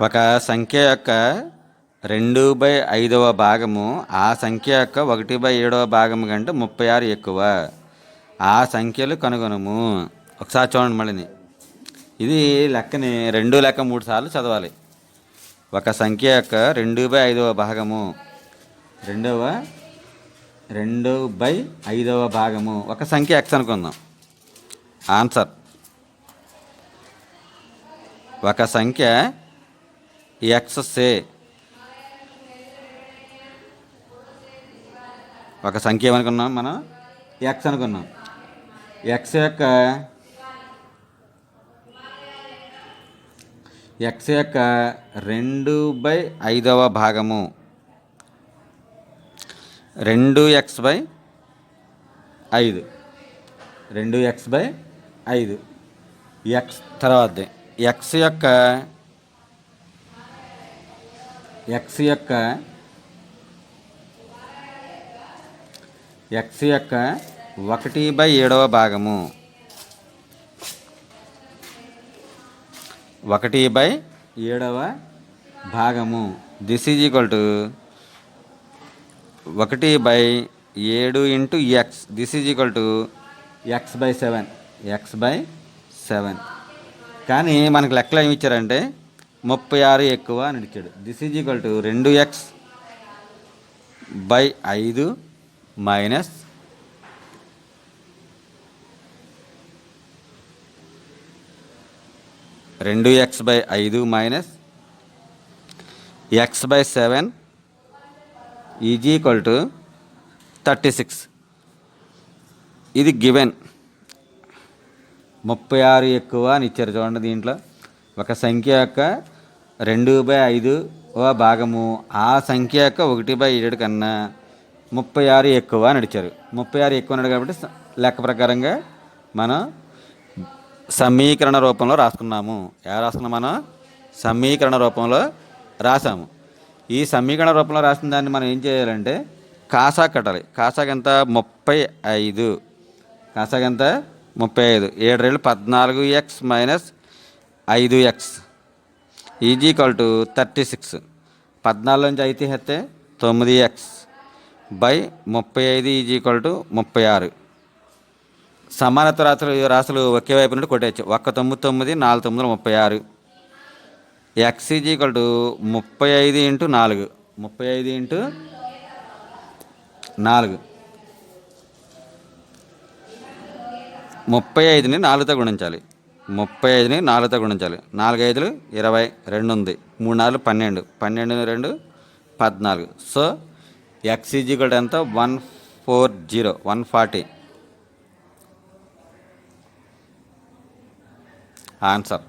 ఒక సంఖ్య యొక్క 2/5వ భాగము ఆ సంఖ్య యొక్క 1/7వ భాగము కంటే 36 ఎక్కువ. ఆ సంఖ్యలు కనుగొనము. ఒకసారి చూడండి మళ్ళీ. ఇది లెక్కని 2 లెక్క 3 సార్లు చదవాలి. ఒక సంఖ్య యొక్క 2/5వ భాగము 2/5వ భాగము ఒక సంఖ్య ఎక్స్ అనుకుందాం. ఆన్సర్ ఒక సంఖ్య ఎక్స్ సే ఒక సంఖ్య ఏమనుకున్నాం మనం? ఎక్స్ అనుకున్నాం. ఎక్స్ యొక్క 2/5వ భాగము 2x/5 2x/5 ఎక్స్ తర్వాత ఎక్స్ యొక్క 1/7వ భాగము 1/7వ భాగము this is equal to 1/7 into X. This is equal to x/7 కానీ మనకు లెక్కలు ఏమి ఇచ్చారంటే 36 ఎక్కువ అని ఇచ్చాడు. This is equal to 2x/5 minus 2x/5 minus x/7 is equal to 36. ఇది గివెన్ 36 ఎక్కువ అని ఇచ్చారు. చూడండి, దీంట్లో ఒక సంఖ్య యొక్క 2/5వ భాగము ఆ సంఖ్య యొక్క 1/7 కన్నా 36 ఎక్కువ అని అడిచారు. 36 ఎక్కువ అన్నాడు కాబట్టి లెక్క ప్రకారంగా మనం సమీకరణ రూపంలో రాసుకున్నాము. ఎలా రాసుకున్నాం? మనం సమీకరణ రూపంలో రాసాము. ఈ సమీకరణ రూపంలో రాసిన దాన్ని మనం ఏం చేయాలంటే కాసా కట్టాలి. కాసాకి ఎంత? 35. కాసాకి ఎంత? 35. 7 రెళ్ళు 14x minus 5x is equal to 36. 14 నుంచి 5 తీసేస్తే 9x/35 ఈజ్ ఈక్వల్ టు 36. సమానత్వ రాశులు ఒకే వైపు నుండి కొట్టేయచ్చు. 1 9 9 4 9 36. X is equal to 35 into 4 35 into 4 35ని 4తో గుణించాలి. 35ని 4తో గుణించాలి. 4 5 20 2 ఉంది. 3 4 12 12 2 14. So X is equal to ఎంత? 140 ఆన్సర్.